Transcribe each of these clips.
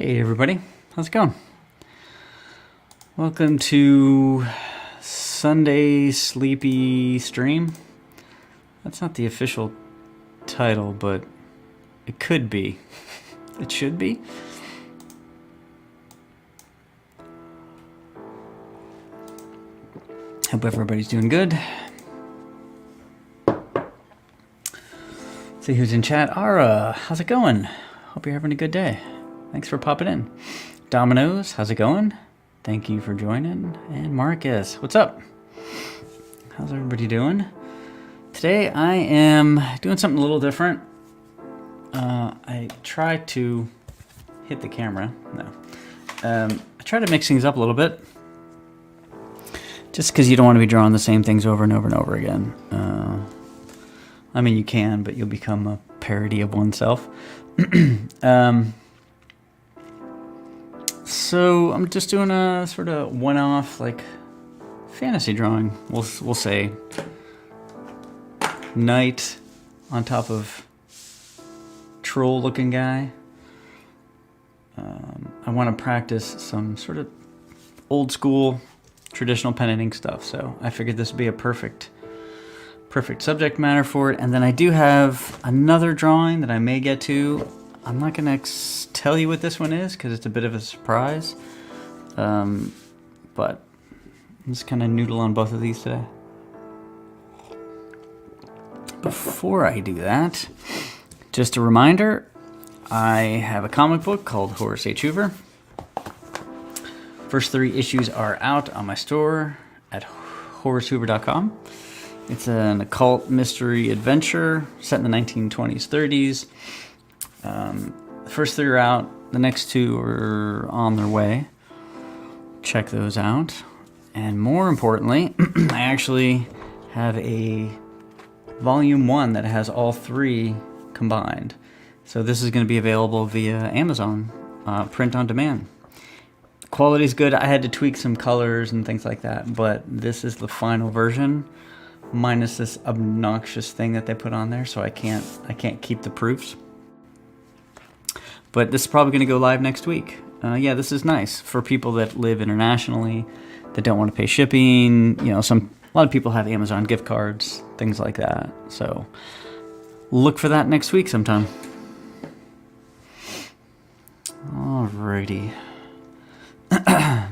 Hey everybody, how's it going? Welcome to Sunday Sleepy Stream. That's not the official title, but it could be. It should be. Hope everybody's doing good. See who's in chat. Ara, how's it going? Hope you're having a good day. Thanks for popping in. Dominoes, how's it going? Thank you for joining. And Marcus, what's up? How's everybody doing? Today I am doing something a little different. I tried to hit the camera. No. I try to mix things up a little bit. Just because you don't want to be drawing the same things over and over and over again. I mean, you can, but you'll become a parody of oneself. So I'm just doing a sort of one-off, like, fantasy drawing. We'll say knight on top of troll-looking guy. I want to practice some sort of old-school, traditional pen and ink stuff. So I figured this would be a perfect subject matter for it. And then I do have another drawing that I may get to. I'm not going to tell you what this one is because it's a bit of a surprise. But I'm just kind of noodle on both of these today. Before I do that, just a reminder, I have a comic book called Horace H. Hoover. First 3 issues are out on my store at horacehoover.com. It's an occult mystery adventure set in the 1920s, 30s. The first 3 are out. The next 2 are on their way. Check those out. And more importantly, I actually have a volume 1 that has all 3 combined. So this is going to be available via Amazon, print on demand. Quality's good. I had to tweak some colors and things like that, but this is the final version, minus this obnoxious thing that they put on there, so I can't keep the proofs. But this is probably going to go live next week. Yeah, this is nice for people that live internationally, that don't want to pay shipping. You know, a lot of people have Amazon gift cards, things like that. So look for that next week sometime. Alrighty. I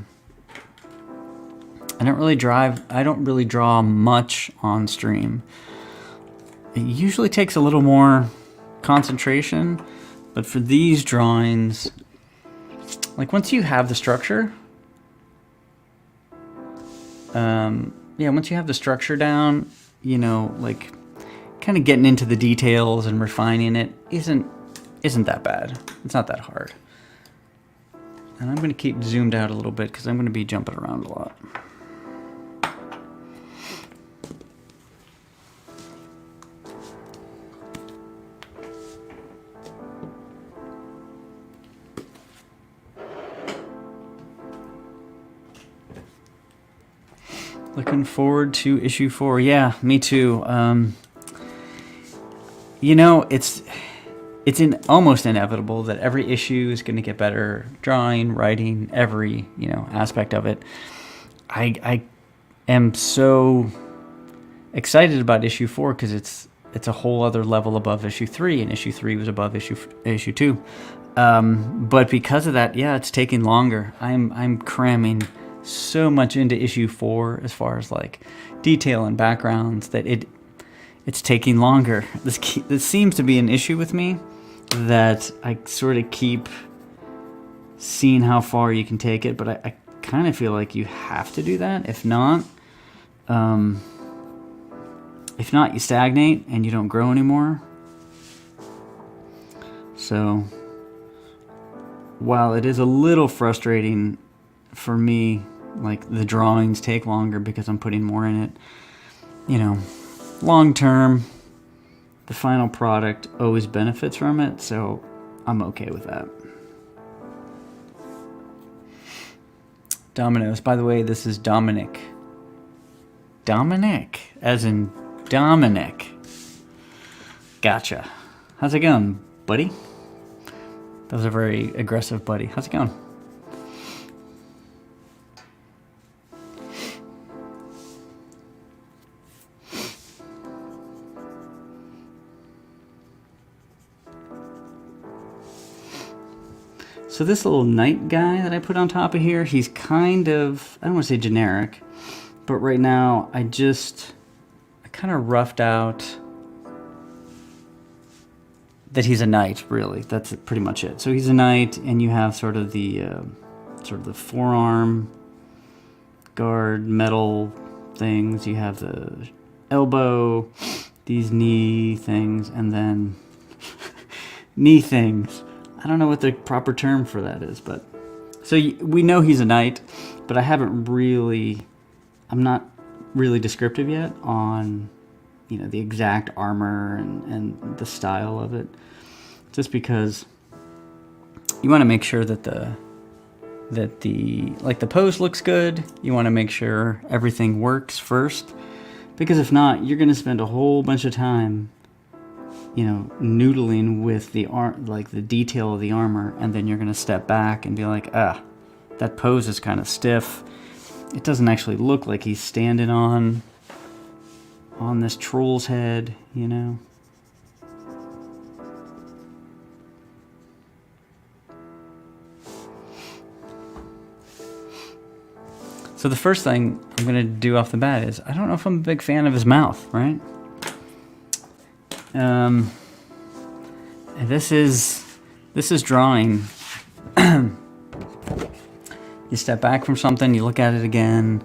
don't really draw much on stream. It usually takes a little more concentration, but for these drawings, like once you have the structure, once you have the structure down, you know, like kind of getting into the details and refining it isn't that bad. It's not that hard. And I'm going to keep zoomed out a little bit because I'm going to be jumping around a lot. Looking forward to issue 4. Yeah, me too. You know, it's almost inevitable that every issue is going to get better. Drawing, writing, every aspect of it. I am so excited about issue 4 because it's a whole other level above issue 3, and issue 3 was above issue 2. But because of that, yeah, it's taking longer. I'm cramming so much into issue 4 as far as like detail and backgrounds that it's taking longer. This seems to be an issue with me, that I sort of keep seeing how far you can take it, but I kind of feel like you have to do that. If not, you stagnate and you don't grow anymore. So while it is a little frustrating for me, like the drawings take longer because I'm putting more in it, you know, long term, the final product always benefits from it, so I'm okay with that. Dominoes. By the way, this is Dominic. Dominic, as in Dominic. Gotcha. How's it going, buddy? That was a very aggressive buddy. How's it going? So this little knight guy that I put on top of here, he's kind of, I don't want to say generic, but right now I kind of roughed out that he's a knight, really. That's pretty much it. So he's a knight, and you have sort of the forearm guard metal things. You have the elbow, these knee things, and then knee things. I don't know what the proper term for that is, but so we know he's a knight, but I'm not really descriptive yet on, the exact armor and the style of it, just because you want to make sure that the pose looks good. You want to make sure everything works first, because if not, you're going to spend a whole bunch of time noodling with the the detail of the armor, and then you're going to step back and be like, that pose is kind of stiff. It doesn't actually look like he's standing on this troll's head, So the first thing I'm going to do off the bat is, I don't know if I'm a big fan of his mouth, right? And this is drawing. You step back from something, you look at it again,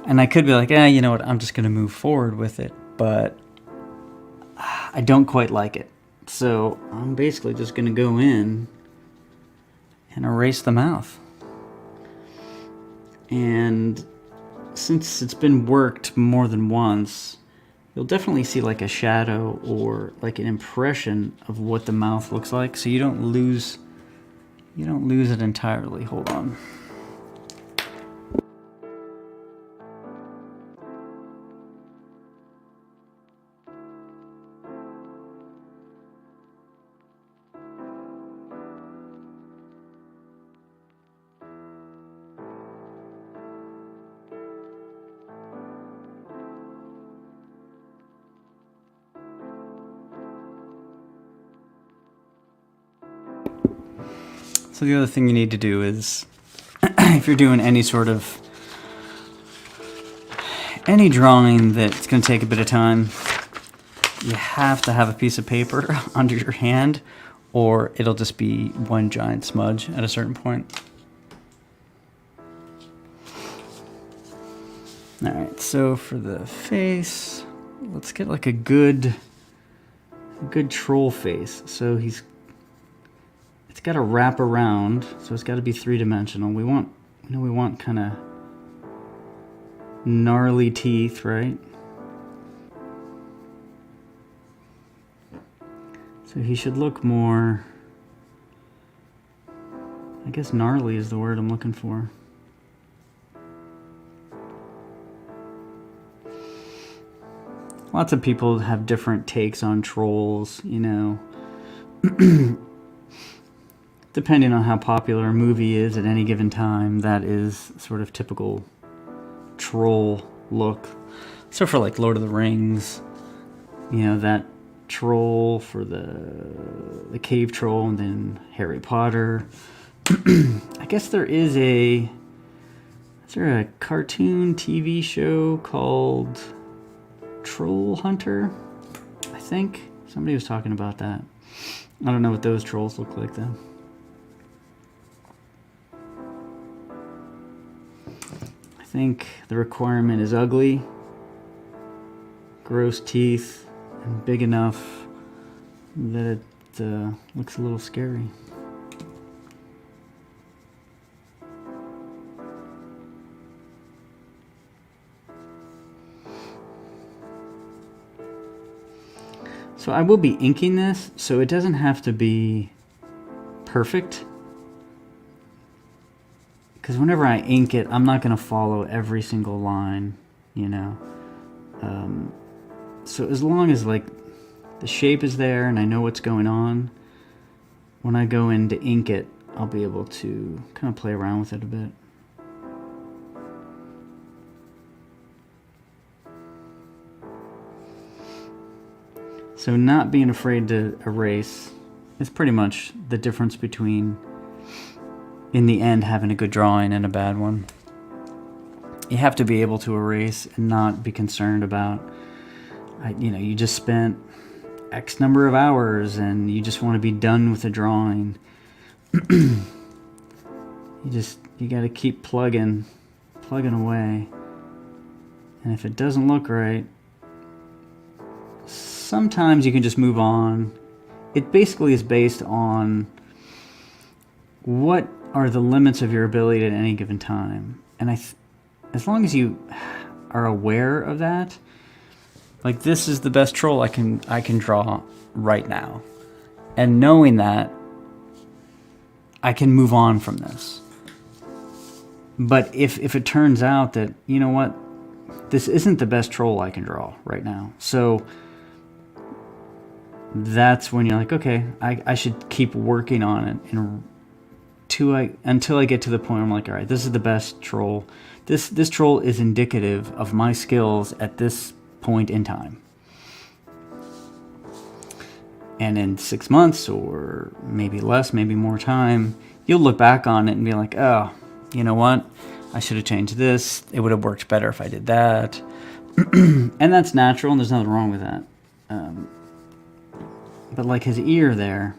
and I could be like, you know what, I'm just going to move forward with it, but I don't quite like it. So I'm basically just going to go in and erase the mouth. And since it's been worked more than once, you'll definitely see like a shadow or like an impression of what the mouth looks like, so you don't lose it entirely. Hold on. So the other thing you need to do is, if you're doing any drawing that's going to take a bit of time, you have to have a piece of paper under your hand, or it'll just be one giant smudge at a certain point. Alright, so for the face, let's get like a good troll face. So it's got to wrap around, so it's got to be three-dimensional. We want kind of gnarly teeth, right? So he should look more, I guess gnarly is the word I'm looking for. Lots of people have different takes on trolls, depending on how popular a movie is at any given time. That is sort of typical troll look. So for like Lord of the Rings, that troll for the cave troll, and then Harry Potter. I guess is there a cartoon TV show called Troll Hunter? I think somebody was talking about that. I don't know what those trolls look like though. I think the requirement is ugly, gross teeth, and big enough that it looks a little scary. So I will be inking this, so it doesn't have to be perfect. Because whenever I ink it, I'm not going to follow every single line, So as long as like the shape is there and I know what's going on, when I go in to ink it, I'll be able to kind of play around with it a bit. So not being afraid to erase is pretty much the difference between, in the end, having a good drawing and a bad one. You have to be able to erase and not be concerned about, you just spent X number of hours and you just want to be done with the drawing. You got to keep plugging away. And if it doesn't look right, sometimes you can just move on. It basically is based on what are the limits of your ability at any given time. And as long as you are aware of that, like, this is the best troll I can draw right now. And knowing that, I can move on from this. But if it turns out that, you know what, this isn't the best troll I can draw right now, so that's when you're like, okay, I should keep working on it until I get to the point where I'm like, all right, this is the best troll. This troll is indicative of my skills at this point in time. And in 6 months, or maybe less, maybe more time, you'll look back on it and be like, oh, you know what? I should have changed this. It would have worked better if I did that. And that's natural, and there's nothing wrong with that. But like his ear there,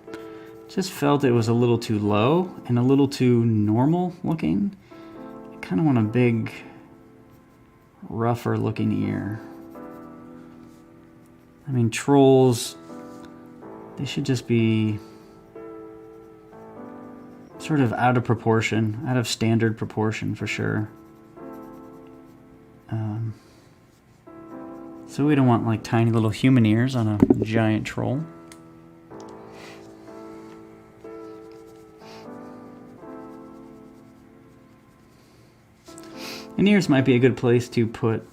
just felt it was a little too low and a little too normal looking. I kind of want a big, rougher looking ear. I mean, trolls, they should just be sort of out of proportion, out of standard proportion for sure. So we don't want like tiny little human ears on a giant troll. And ears might be a good place to put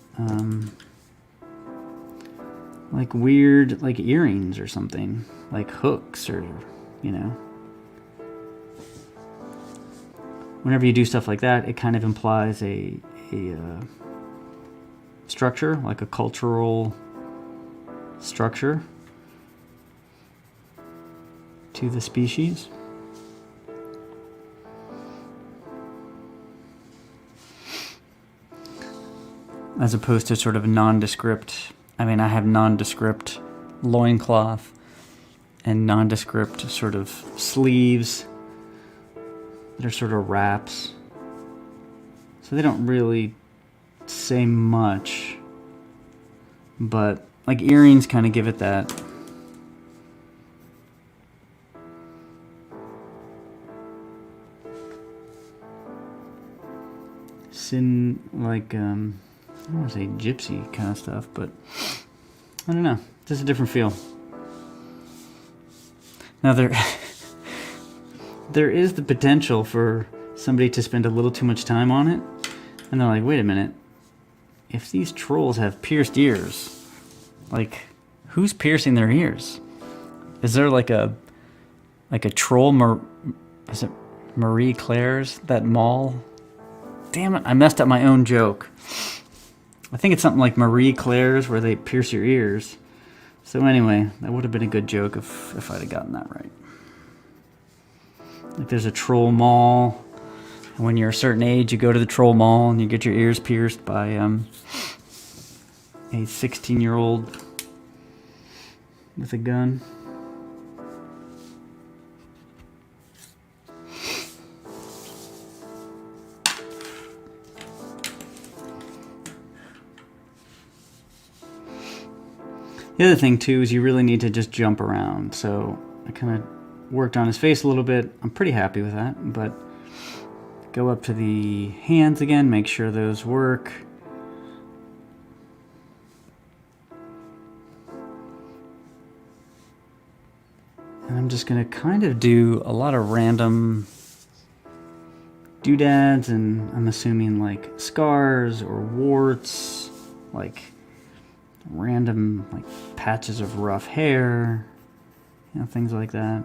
like weird, like earrings or something, like hooks, or whenever you do stuff like that, it kind of implies a structure, like a cultural structure to the species. As opposed to sort of nondescript. I mean, I have nondescript loincloth and nondescript sort of sleeves that are sort of wraps. So they don't really say much, but like earrings kind of give it that like I don't want to say gypsy kind of stuff, but I don't know, just a different feel. Now there is the potential for somebody to spend a little too much time on it, and they're like, wait a minute, if these trolls have pierced ears, like, who's piercing their ears? Is there like a troll, is it Marie Claire's, that mall? Damn it, I messed up my own joke. I think it's something like Marie Claire's where they pierce your ears. So anyway, that would have been a good joke if I'd have gotten that right. Like there's a troll mall, and when you're a certain age, you go to the troll mall and you get your ears pierced by a 16-year-old with a gun. The other thing too is you really need to just jump around. So I kind of worked on his face a little bit. I'm pretty happy with that, but go up to the hands again, make sure those work. And I'm just gonna kind of do a lot of random doodads, and I'm assuming like scars or warts, like random like patches of rough hair, things like that.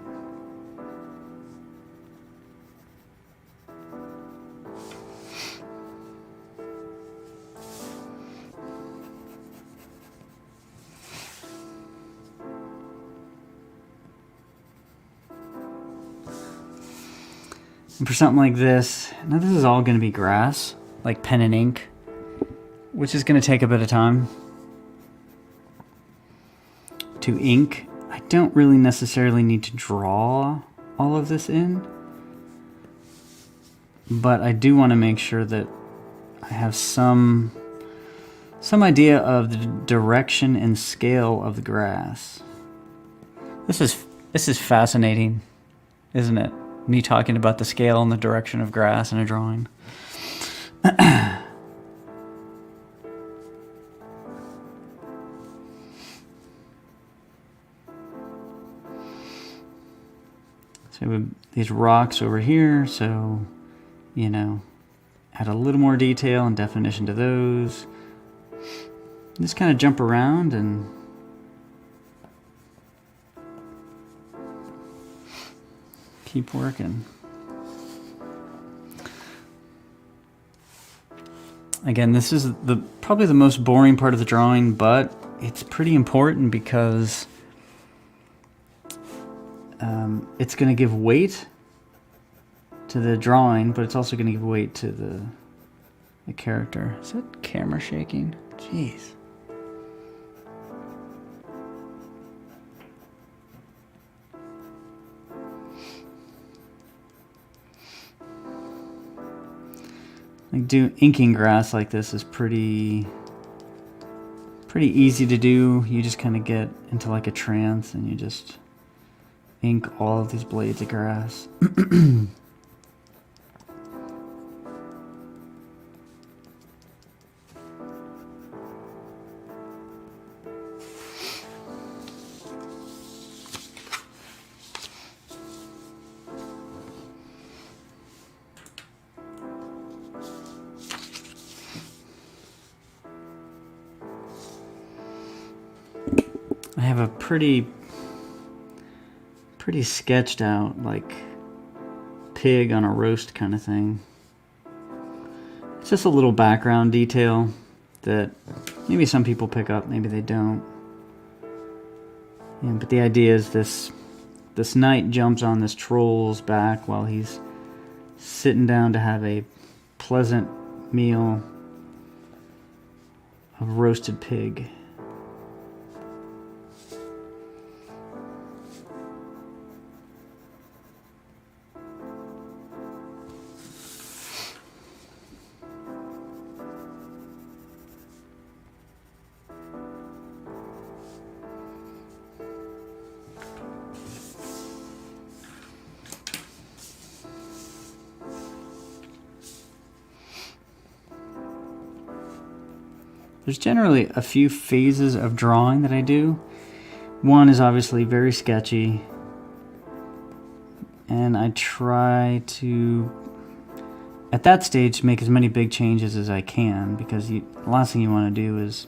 And for something like this, now this is all going to be grass, like pen and ink, which is going to take a bit of time. To ink, I don't really necessarily need to draw all of this in, but I do want to make sure that I have some idea of the direction and scale of the grass. This is fascinating, isn't it? Me talking about the scale and the direction of grass in a drawing. So we have these rocks over here, so, you know, add a little more detail and definition to those. Just kind of jump around and keep working. Again, this is probably the most boring part of the drawing, but it's pretty important because it's going to give weight to the drawing, but it's also going to give weight to the character. Is that camera shaking? Jeez. Like inking grass like this is pretty easy to do. You just kind of get into like a trance and you just ink all of these blades of grass. I have a pretty sketched out, like, pig on a roast kind of thing. It's just a little background detail that maybe some people pick up, maybe they don't. Yeah, but the idea is this knight jumps on this troll's back while he's sitting down to have a pleasant meal of roasted pig. There's generally a few phases of drawing that I do. One is obviously very sketchy, and I try to, at that stage, make as many big changes as I can, because the last thing you want to do is,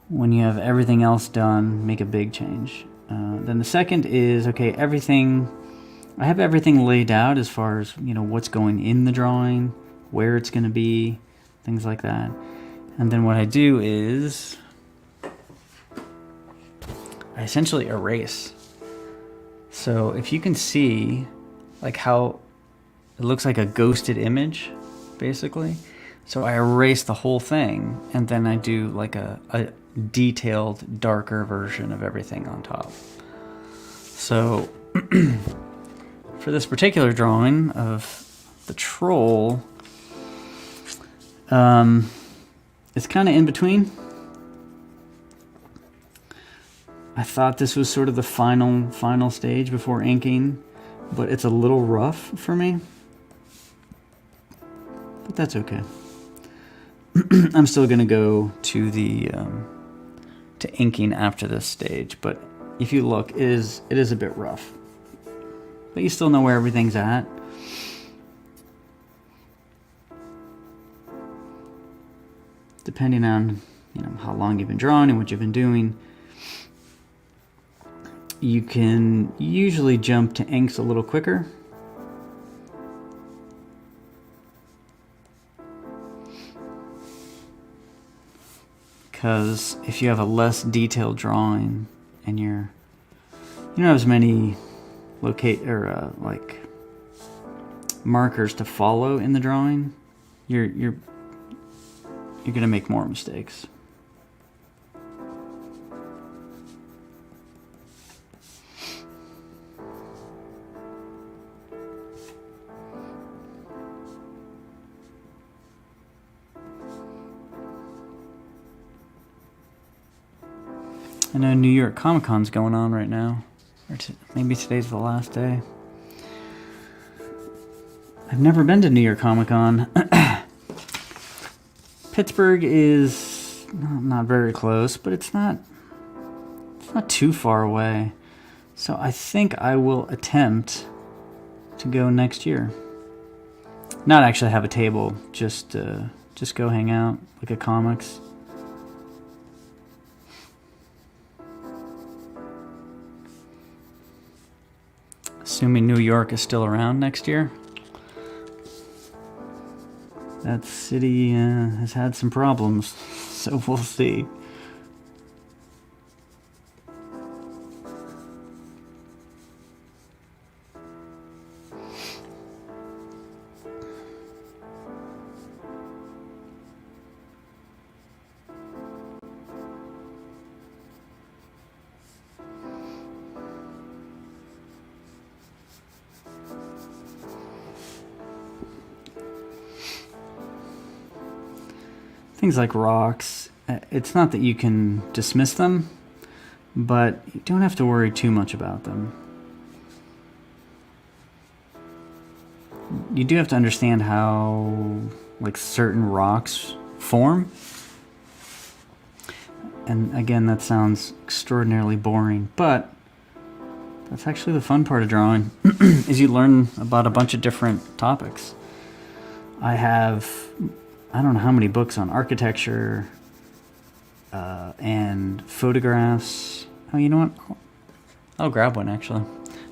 when you have everything else done, make a big change. Then the second is, okay, I have everything laid out as far as, you know, what's going in the drawing, where it's going to be, things like that. And then what I do is I essentially erase. So if you can see like how it looks like a ghosted image, basically. So I erase the whole thing and then I do like a detailed, darker version of everything on top. So for this particular drawing of the troll, it's kind of in between. I thought this was sort of the final stage before inking, but it's a little rough for me. But that's okay. I'm still gonna go to the to inking after this stage, but if you look, it is a bit rough. But you still know where everything's at. Depending on, you know, how long you've been drawing and what you've been doing, you can usually jump to inks a little quicker. Because if you have a less detailed drawing and you don't have as many markers to follow in the drawing, you're going to make more mistakes. I know New York Comic Con's going on right now, or maybe today's the last day. I've never been to New York Comic Con. Pittsburgh is not very close, but it's not too far away. So I think I will attempt to go next year. Not actually have a table, just go hang out, look at comics. Assuming New York is still around next year. That city has had some problems, so we'll see. Things like rocks, it's not that you can dismiss them, but you don't have to worry too much about them. You do have to understand how certain rocks form. And again, that sounds extraordinarily boring, but that's actually the fun part of drawing, is you learn about a bunch of different topics. I don't know how many books on architecture and photographs. Oh, you know what? I'll grab one, actually.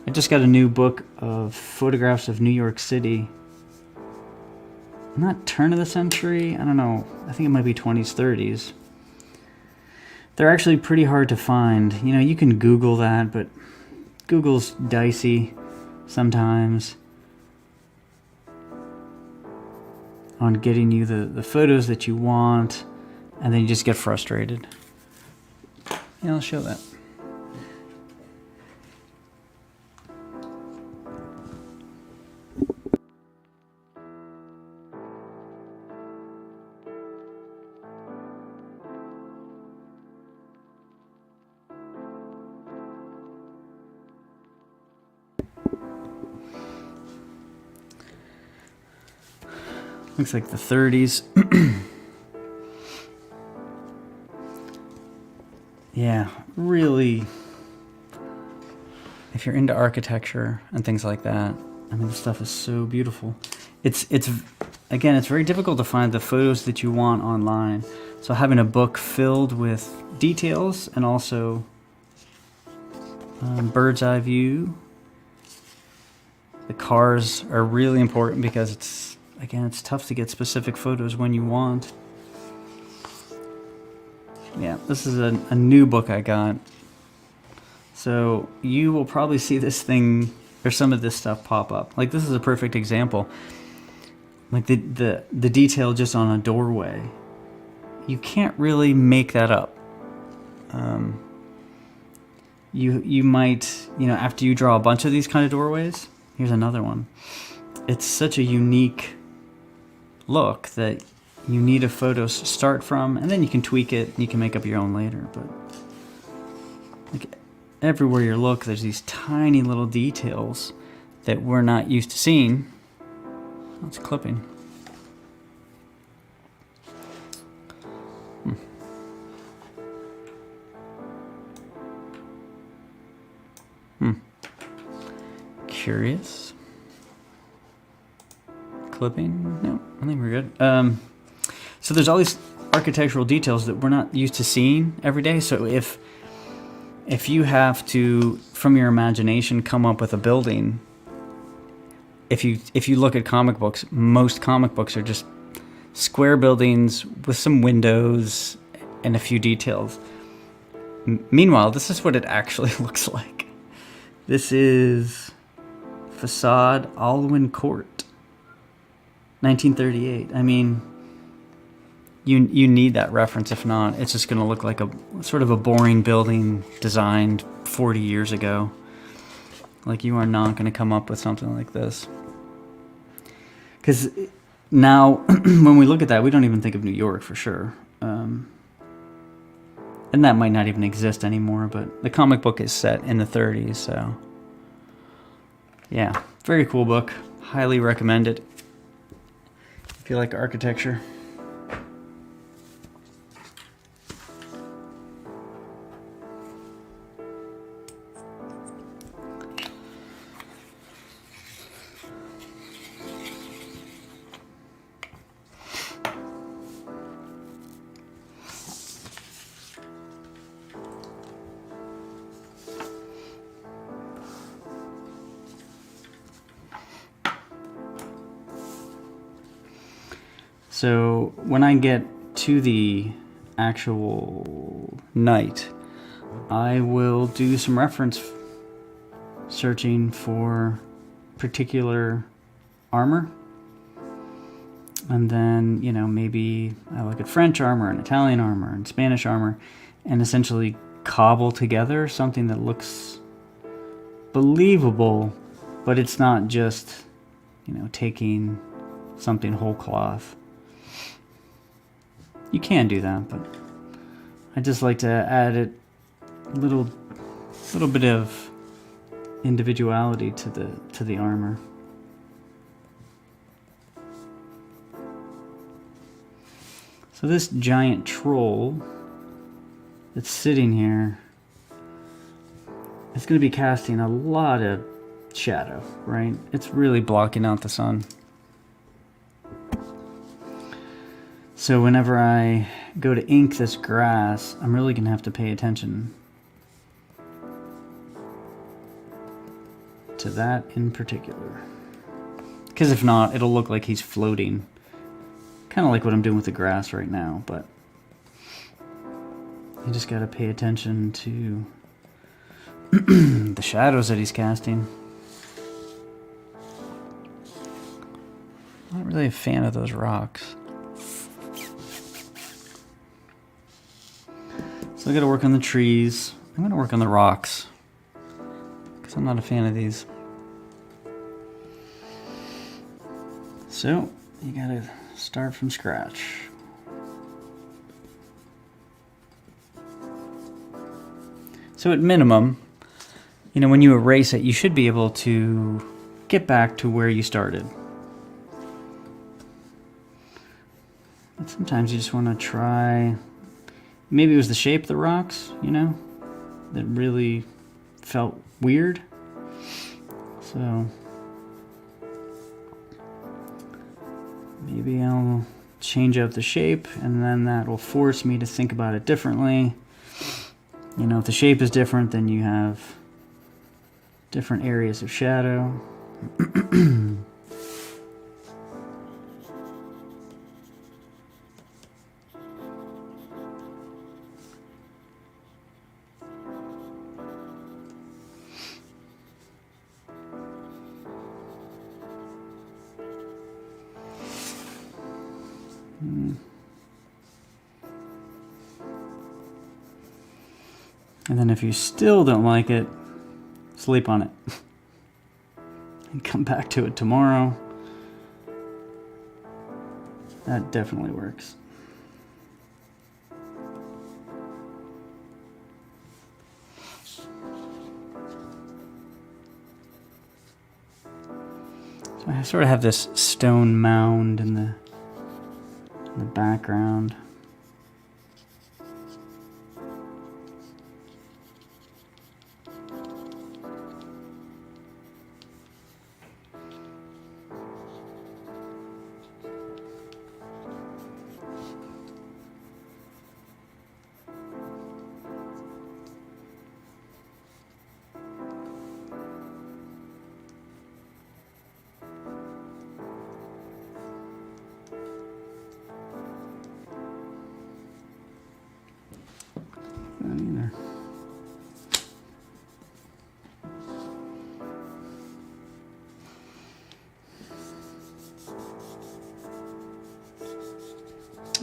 I just got a new book of photographs of New York City. Not turn of the century. I don't know. I think it might be 20s, 30s. They're actually pretty hard to find. You can Google that, but Google's dicey sometimes on getting you the photos that you want, and then you just get frustrated. Yeah, I'll show that. Looks like the 30s. Yeah, really. If you're into architecture and things like that, I mean, this stuff is so beautiful. It's again, it's very difficult to find the photos that you want online. So having a book filled with details and also bird's eye view. The cars are really important because it's tough to get specific photos when you want. Yeah, this is a new book I got. So you will probably see this thing or some of this stuff pop up. This is a perfect example. The detail just on a doorway. You can't really make that up. You might, after you draw a bunch of these kind of doorways, here's another one. It's such a unique look that you need a photo to start from, and then you can tweak it and you can make up your own later. But everywhere you look, there's these tiny little details that we're not used to seeing. That's clipping. Curious. Clipping? No, I think we're good. So there's all these architectural details that we're not used to seeing every day. So if you have to, from your imagination, come up with a building, if you look at comic books, most comic books are just square buildings with some windows and a few details. Meanwhile, this is what it actually looks like. This is Facade Alwyn Court. 1938. I mean, you need that reference. If not, it's just going to look like a sort of a boring building designed 40 years ago. Like, you are not going to come up with something like this. Because now, when we look at that, we don't even think of New York for sure. And that might not even exist anymore, but the comic book is set in the 30s, so... Yeah, very cool book. Highly recommend it if you like architecture. So when I get to the actual night, I will do some reference searching for particular armor. And then, you know, maybe I look at French armor and Italian armor and Spanish armor and essentially cobble together something that looks believable, but it's not just, you know, taking something whole cloth. You can do that, but I just like to add a little bit of individuality to the armor. So this giant troll that's sitting here is going to be casting a lot of shadow, right? It's really blocking out the sun. So whenever I go to ink this grass, I'm really going to have to pay attention to that in particular. Because if not, it'll look like he's floating. Kind of like what I'm doing with the grass right now, but you just got to pay attention to the shadows that he's casting. Not really a fan of those rocks. So I gotta work on the trees. I'm gonna work on the rocks, because I'm not a fan of these. So you gotta start from scratch. So at minimum, you know, when you erase it, you should be able to get back to where you started. But sometimes you just want to try. Maybe it was the shape of the rocks, you know, that really felt weird. So maybe I'll change up the shape, and then that will force me to think about it differently. You know, if the shape is different, then you have different areas of shadow. And then if you still don't like it, sleep on it. And come back to it tomorrow. That definitely works. So I sort of have this stone mound in the background.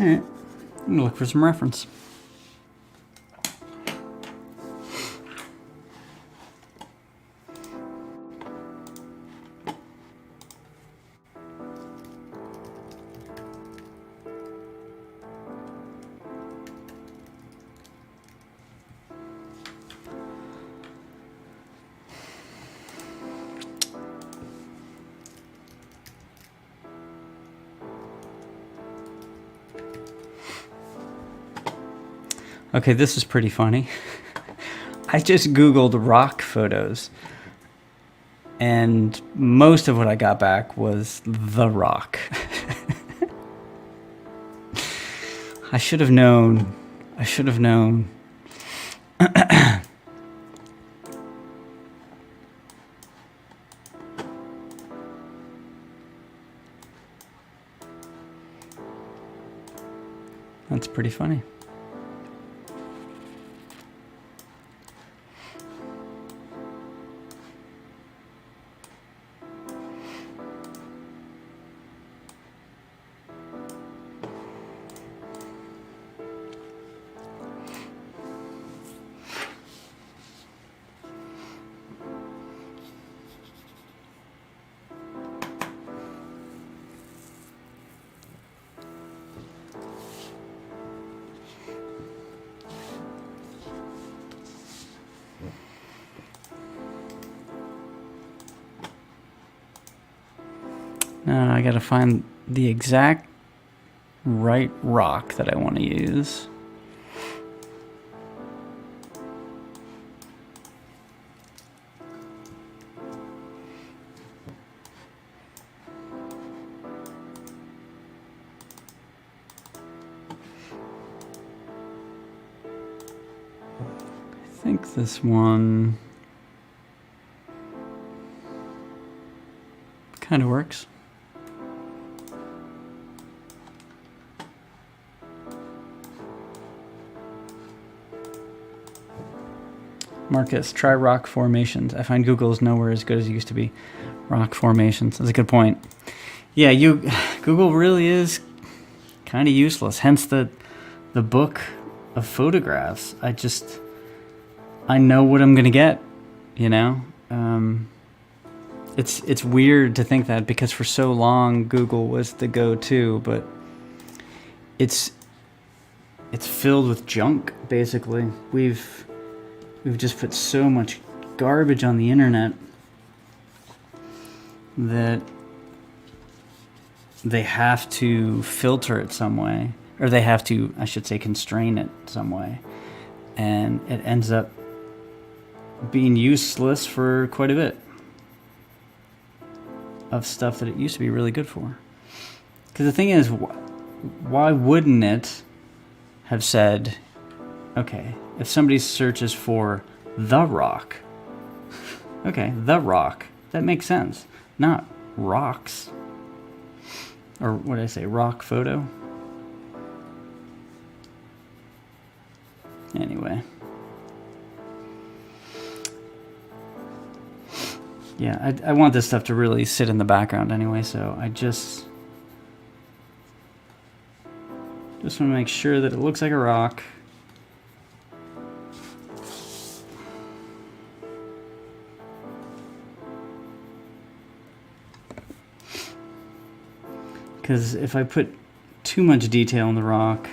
All right, I'm gonna look for some reference. Okay, this is pretty funny. I just Googled rock photos, and most of what I got back was The Rock. I should have known. I should have known. That's pretty funny. Now I gotta find the exact right rock that I want to use. I think this one kind of works. Marcus, try rock formations. I find Google is nowhere as good as it used to be. Rock formations. That's a good point. Yeah, Google really is kind of useless. Hence the book of photographs. I know what I'm gonna get. You know, it's weird to think that, because for so long Google was the go-to, but it's filled with junk. Basically, we've just put so much garbage on the internet that they have to filter it some way, or they have to, I should say, constrain it some way. And it ends up being useless for quite a bit of stuff that it used to be really good for. Because the thing is, why wouldn't it have said, okay, if somebody searches for The Rock, okay, The Rock, that makes sense. Not rocks. Or what did I say, rock photo? Anyway. Yeah, I want this stuff to really sit in the background anyway, so I just want to make sure that it looks like a rock. Because if I put too much detail in the rock,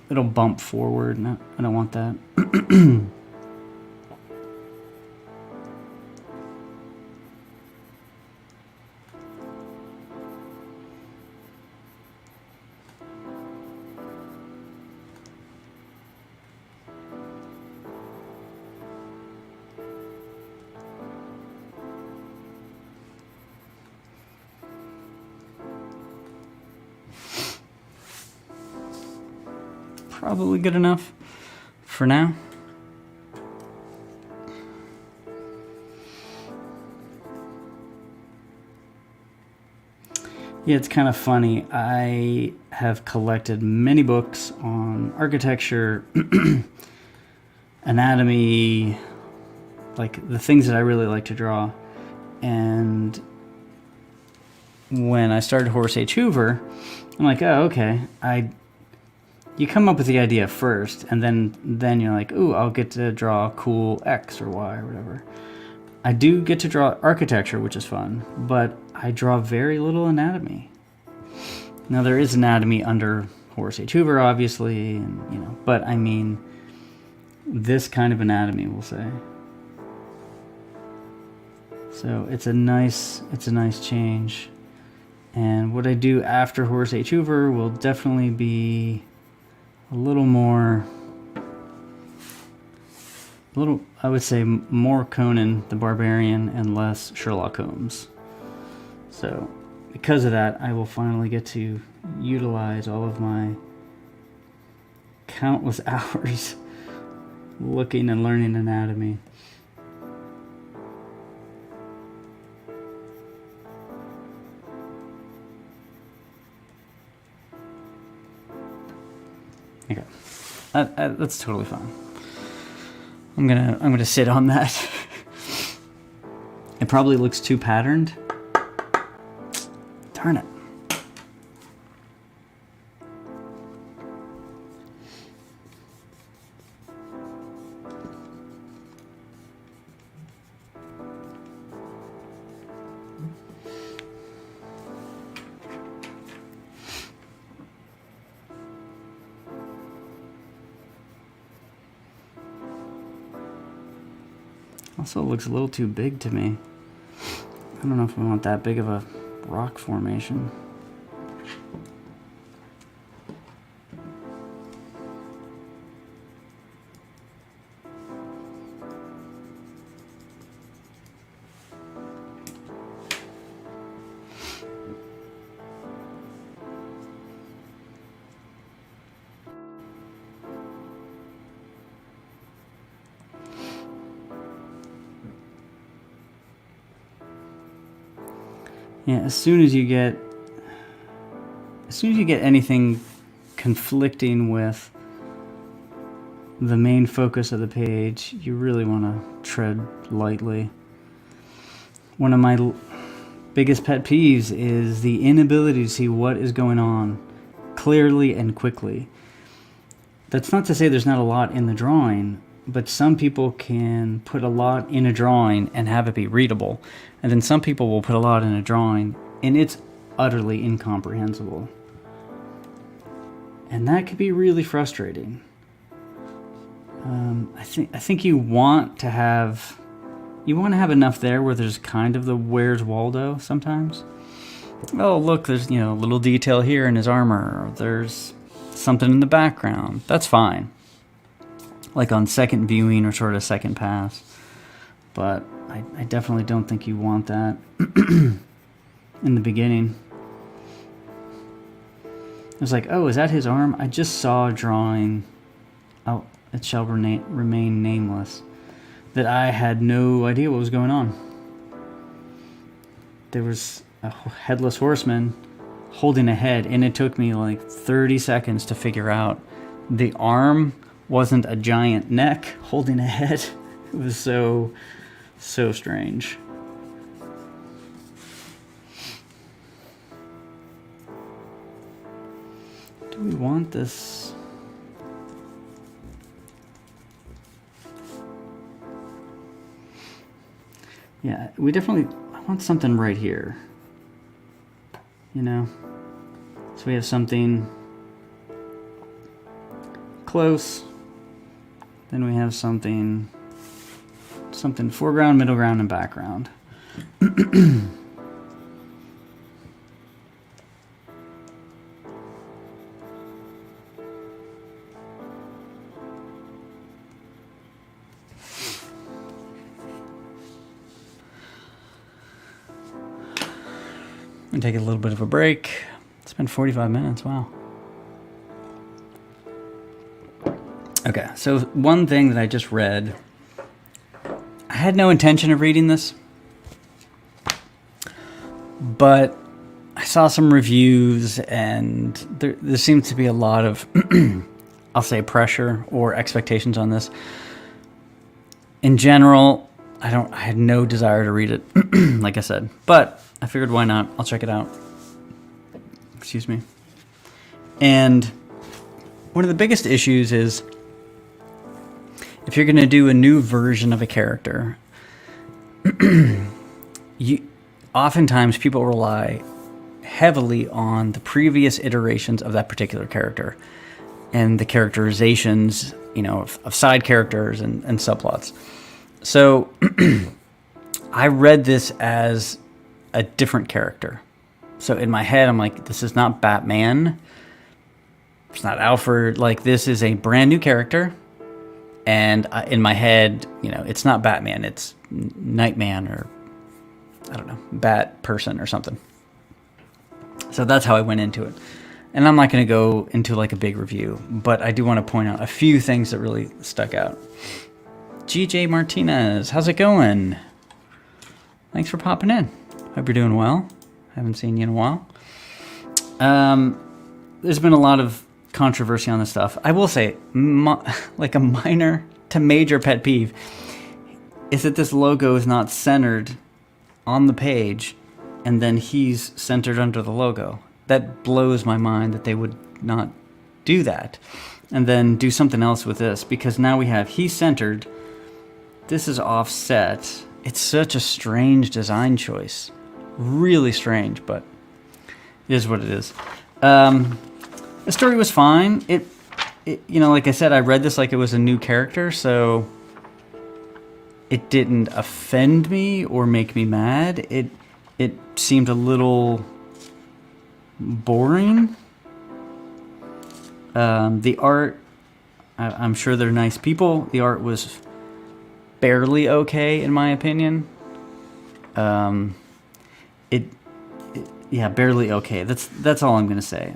it'll bump forward, and I don't want that. Probably good enough for now. Yeah, it's kind of funny. I have collected many books on architecture, anatomy, like the things that I really like to draw. And when I started Horace H. Hoover, I'm like, oh, okay. You come up with the idea first, and then you're like, ooh, I'll get to draw cool X or Y or whatever. I do get to draw architecture, which is fun, but I draw very little anatomy. Now, there is anatomy under Horace H. Hoover, obviously, and but I mean, this kind of anatomy, we'll say. So it's a nice change. And what I do after Horace H. Hoover will definitely be a little more, I would say, more Conan the Barbarian and less Sherlock Holmes. So because of that, I will finally get to utilize all of my countless hours looking and learning anatomy. Okay, that's totally fine. I'm gonna sit on that. It probably looks too patterned. Darn it. Also looks a little too big to me. I don't know if I want that big of a rock formation. Yeah, as soon as you get anything conflicting with the main focus of the page, you really want to tread lightly. One of my biggest pet peeves is the inability to see what is going on clearly and quickly. That's not to say there's not a lot in the drawing, but some people can put a lot in a drawing and have it be readable. And then some people will put a lot in a drawing and it's utterly incomprehensible. And that could be really frustrating. I think you want to have enough there where there's kind of the Where's Waldo sometimes. Oh, look, there's a little detail here in his armor, or there's something in the background. That's fine. Like on second viewing or sort of second pass. But I definitely don't think you want that in the beginning. It's like, oh, is that his arm? I just saw a drawing, oh, it shall remain nameless, that I had no idea what was going on. There was a headless horseman holding a head, and it took me like 30 seconds to figure out the arm wasn't a giant neck holding a head. It was so strange. Do we want this? Yeah, I want something right here. So we have something close. Then we have something foreground, middle ground, and background. I'm gonna take a little bit of a break. It's been 45 minutes, wow. Okay, so one thing that I just read, I had no intention of reading this, but I saw some reviews and there seems to be a lot of, I'll say, pressure or expectations on this. In general, I had no desire to read it, like I said. But I figured, why not? I'll check it out. Excuse me. And one of the biggest issues is, if you're going to do a new version of a character, oftentimes people rely heavily on the previous iterations of that particular character and the characterizations, of side characters and subplots. So I read this as a different character. So in my head, I'm like, this is not Batman. It's not Alfred. Like, this is a brand new character. And in my head, it's not Batman. It's Nightman, or I don't know, Bat Person or something. So that's how I went into it. And I'm not going to go into like a big review, but I do want to point out a few things that really stuck out. GJ Martinez, how's it going? Thanks for popping in. Hope you're doing well. Haven't seen you in a while. There's been a lot of controversy on this stuff. I will say, like a minor to major pet peeve is that this logo is not centered on the page, and then he's centered under the logo. That blows my mind that they would not do that and then do something else with this, because now we have he's centered, this is offset. It's such a strange design choice. Really strange, but it is what it is. The story was fine. It like I said, I read this like it was a new character, so it didn't offend me or make me mad. It seemed a little boring. The art, I'm sure they're nice people. The art was barely okay, in my opinion. Barely okay. That's all I'm gonna say.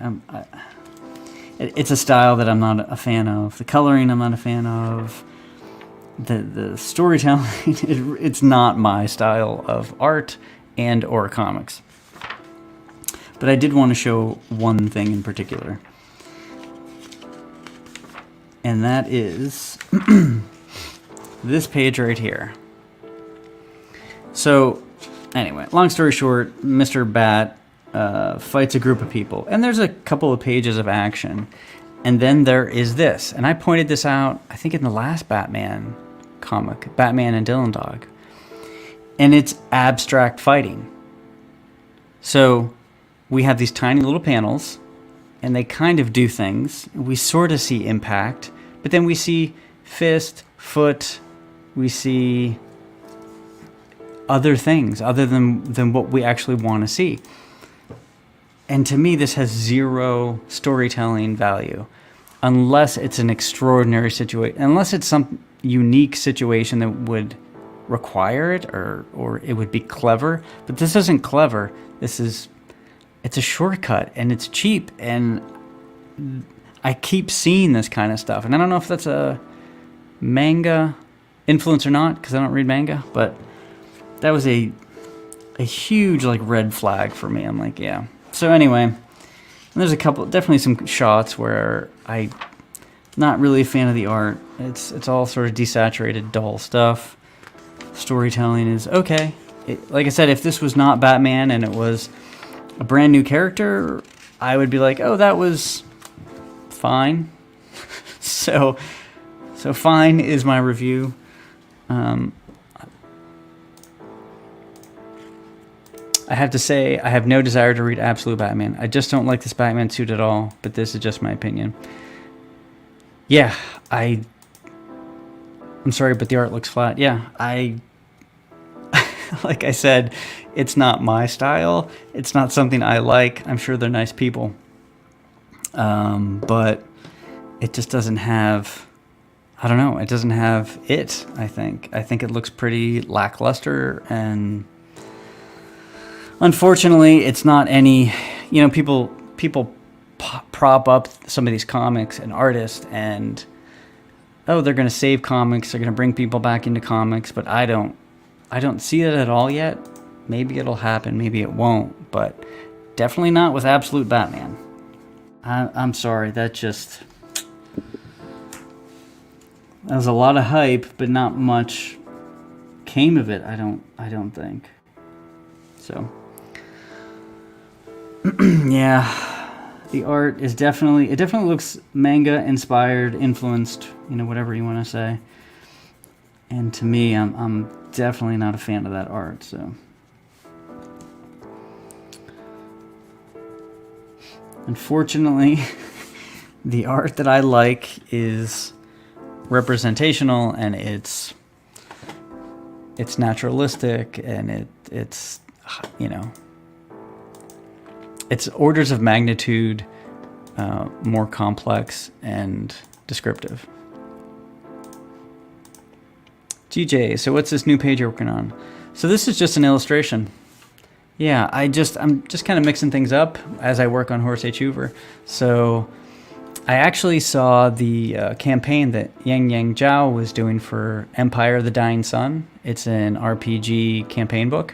It's a style that I'm not a fan of. The coloring, I'm not a fan of. The storytelling, it's not my style of art and or comics. But I did want to show one thing in particular. And that is this page right here. So, anyway, long story short, Mr. Bat fights a group of people. And there's a couple of pages of action. And then there is this. And I pointed this out, I think, in the last Batman comic, Batman and Dylan Dog. And it's abstract fighting. So we have these tiny little panels, and they kind of do things. We sort of see impact, but then we see fist, foot, we see other things other than what we actually want to see. And to me, this has zero storytelling value, unless it's an extraordinary situation, unless it's some unique situation that would require it, or it would be clever. But this isn't clever. It's a shortcut, and it's cheap, and I keep seeing this kind of stuff. And I don't know if that's a manga influence or not, because I don't read manga, but that was a huge like red flag for me. I'm like, yeah. So anyway, there's definitely some shots where I'm not really a fan of the art. It's all sort of desaturated, dull stuff. Storytelling is okay. Like I said, if this was not Batman and it was a brand new character, I would be like, oh, that was fine. so fine is my review. I have to say, I have no desire to read Absolute Batman. I just don't like this Batman suit at all, but this is just my opinion. Yeah, I'm sorry, but the art looks flat. Yeah, like I said, it's not my style. It's not something I like. I'm sure they're nice people. But it just doesn't have, I don't know, it doesn't have it, I think. I think it looks pretty lackluster, and unfortunately, it's not any, people prop up some of these comics and artists and, oh, they're going to save comics, they're going to bring people back into comics, but I don't see that at all yet. Maybe it'll happen, maybe it won't, but definitely not with Absolute Batman. I'm sorry, that was a lot of hype, but not much came of it, I don't think. So yeah, the art is definitely, it definitely looks manga inspired, influenced, whatever you want to say. And to me, I'm definitely not a fan of that art, so. Unfortunately, the art that I like is representational, and it's naturalistic, and it's it's orders of magnitude more complex and descriptive. GJ, so what's this new page you're working on? So this is just an illustration. Yeah, I'm just kind of mixing things up as I work on Horace H. Hoover. So I actually saw the campaign that Yang Yang Zhao was doing for Empire of the Dying Sun. It's an RPG campaign book.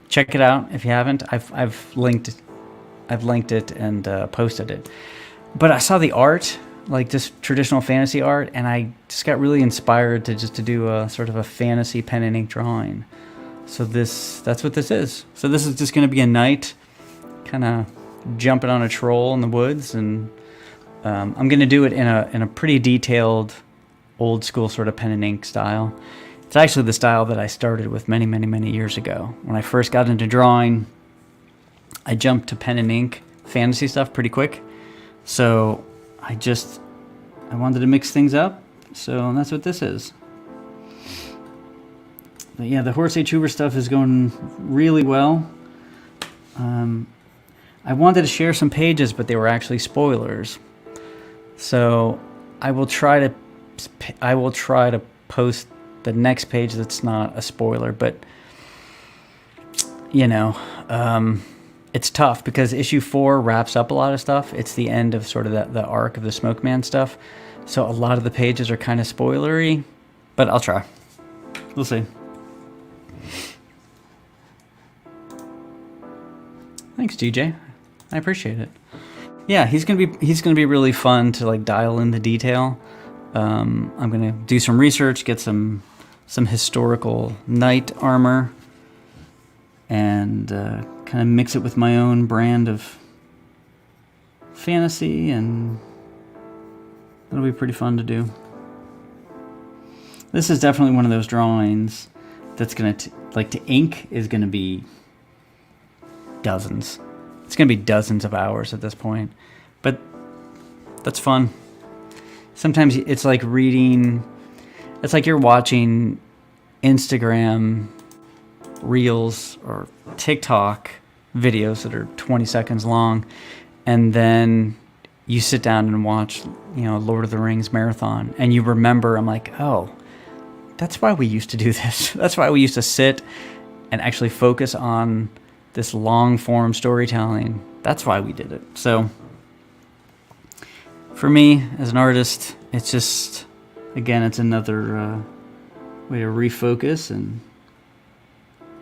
Check it out if you haven't. I've linked it and posted it. But I saw the art, like just traditional fantasy art, and I just got really inspired to do a sort of a fantasy pen and ink drawing. So that's what this is. So this is just going to be a knight kind of jumping on a troll in the woods, and I'm going to do it in a pretty detailed, old school sort of pen and ink style. It's actually the style that I started with many, many, many years ago. When I first got into drawing, I jumped to pen and ink fantasy stuff pretty quick. So I wanted to mix things up. So that's what this is. But yeah, the Horace H. Hoover stuff is going really well. I wanted to share some pages, but they were actually spoilers. So I will try to post the next page that's not a spoiler, but it's tough because issue 4 wraps up a lot of stuff. It's the end of sort of the arc of the Smoke Man stuff. So a lot of the pages are kind of spoilery, but I'll try. We'll see. Thanks, DJ. I appreciate it. Yeah, he's gonna be really fun to like dial in the detail. I'm gonna do some research, get some historical knight armor, and kind of mix it with my own brand of fantasy, and that'll be pretty fun to do. This is definitely one of those drawings that's gonna to ink is gonna be dozens. It's gonna be dozens of hours at this point, but that's fun. Sometimes it's like reading. It's like you're watching Instagram reels or TikTok videos that are 20 seconds long, and then you sit down and watch, Lord of the Rings marathon, and you remember, I'm like, oh, that's why we used to do this. That's why we used to sit and actually focus on this long form storytelling. That's why we did it. So for me as an artist, it's just, again, it's another way to refocus and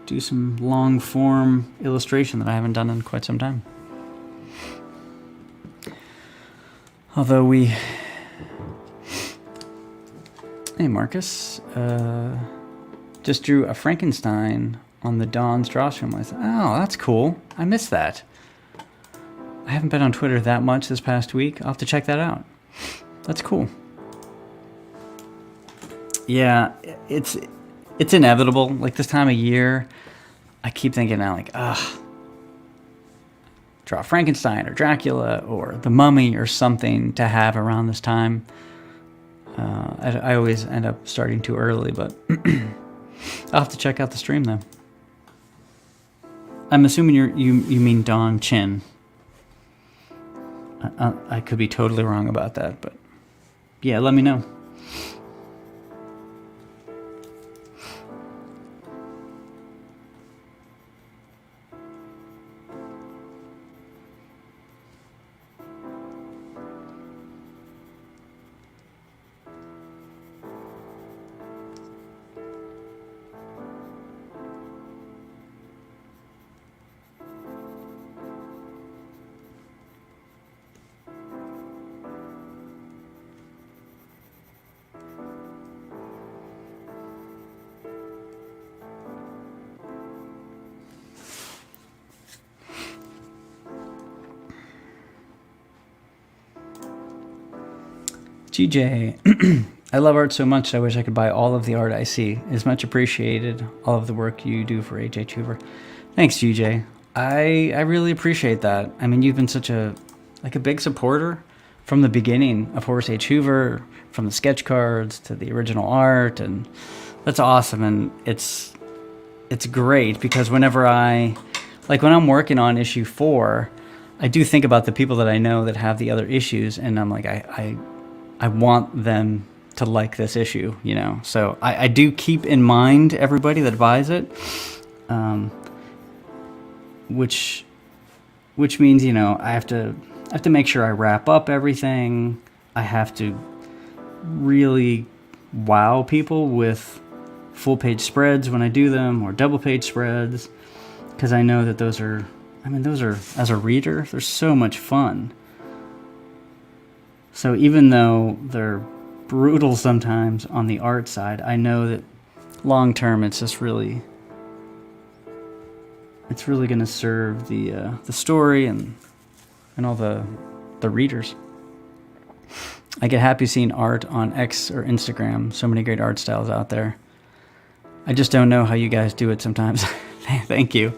do some long form illustration that I haven't done in quite some time. Although hey Marcus, just drew a Frankenstein on the Dawn's Drawstream list. Oh, that's cool. I missed that. I haven't been on Twitter that much this past week. I'll have to check that out. That's cool. Yeah, it's inevitable. Like this time of year, I keep thinking now, like, draw Frankenstein or Dracula or The Mummy or something to have around this time. I always end up starting too early, but I'll have to check out the stream though. I'm assuming you mean Don Chin. I could be totally wrong about that, but yeah, let me know. GJ, I love art so much I wish I could buy all of the art I see. It's much appreciated, all of the work you do for AJ Hoover. Thanks, GJ. I really appreciate that. I mean, you've been such a big supporter from the beginning of Horace H. Hoover, from the sketch cards to the original art, and that's awesome. And it's great because whenever when I'm working on issue 4, I do think about the people that I know that have the other issues, and I'm like, I want them to like this issue, you know. So I do keep in mind everybody that buys it, which means, you know, I have to make sure I wrap up everything. I have to really wow people with full page spreads when I do them, or double page spreads, because I know that those are, as a reader, they're so much fun. So even though they're brutal sometimes on the art side, I know that long term it's really going to serve the story and all the readers. I get happy seeing art on X or Instagram. So many great art styles out there. I just don't know how you guys do it sometimes. Thank you.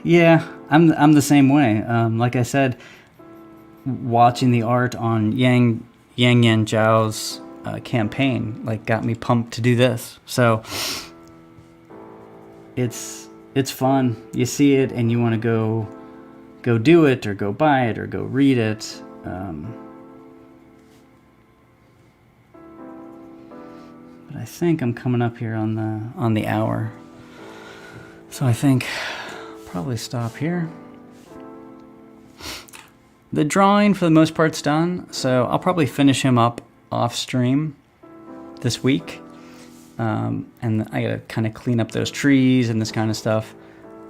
Yeah, I'm the same way. Like I said, watching the art on Yang Zhao's campaign got me pumped to do this. So it's fun. You see it and you want to go do it, or go buy it, or go read it. But I think I'm coming up here on the hour, so I think I'll probably stop here. The drawing for the most part's done, so I'll probably finish him up off stream this week. And I gotta kind of clean up those trees and this kind of stuff.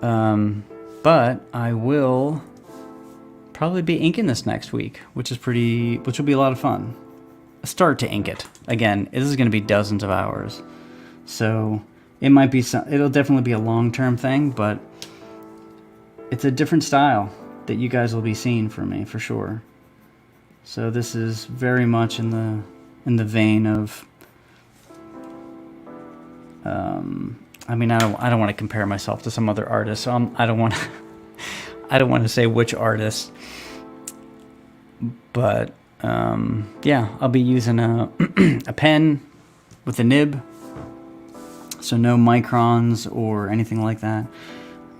But I will probably be inking this next week, which will be a lot of fun. Start to ink it. Again, this is going to be dozens of hours. So it'll definitely be a long-term thing, but it's a different style that you guys will be seeing from me for sure. So this is very much in the vein of, I don't want to compare myself to some other artist, so I don't want to say which artist, but yeah, I'll be using a pen with a nib, so no microns or anything like that.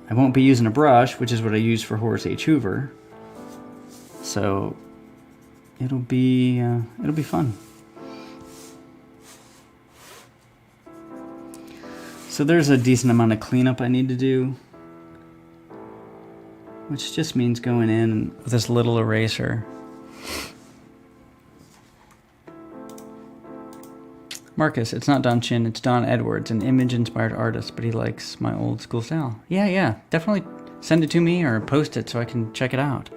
I won't be using a brush, which is what I use for Horace H. Hoover. So it'll be fun. So there's a decent amount of cleanup I need to do, which just means going in with this little eraser. Marcus, it's not Don Chin, it's Don Edwards, an image-inspired artist, but he likes my old school style. Yeah, definitely send it to me or post it so I can check it out.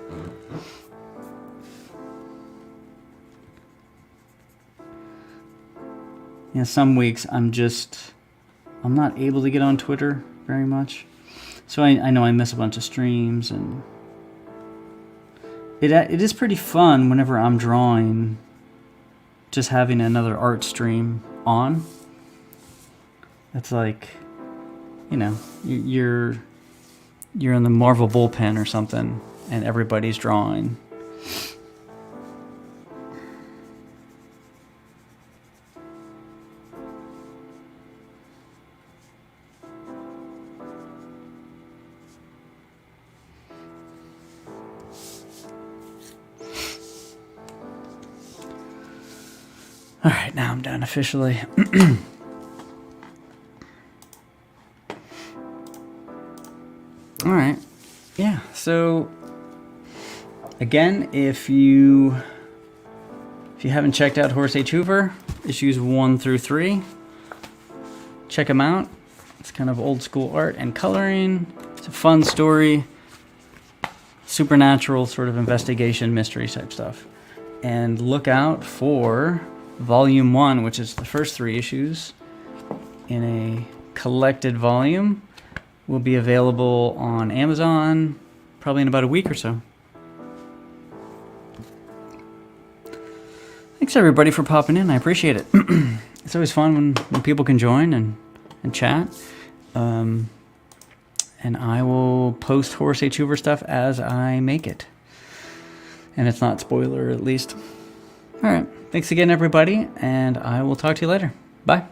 Yeah, some weeks I'm not able to get on Twitter very much. So I know I miss a bunch of streams, and it is pretty fun whenever I'm drawing, just having another art stream on. It's like, you know, you're in the Marvel bullpen or something, and everybody's drawing. All right, now I'm done officially. All right. Yeah, so again, if you haven't checked out Horace H. Hoover, issues 1 through 3, check them out. It's kind of old school art and coloring. It's a fun story, supernatural sort of investigation, mystery type stuff. And look out for Volume 1, which is the first 3 issues in a collected volume, will be available on Amazon probably in about a week or so. Thanks, Thanks everybody for popping in. I appreciate it. It's always fun when people can join and chat. And I will post Horace H. Hoover stuff as I make it. And it's not spoiler, at least. All right. Thanks again, everybody. And I will talk to you later. Bye.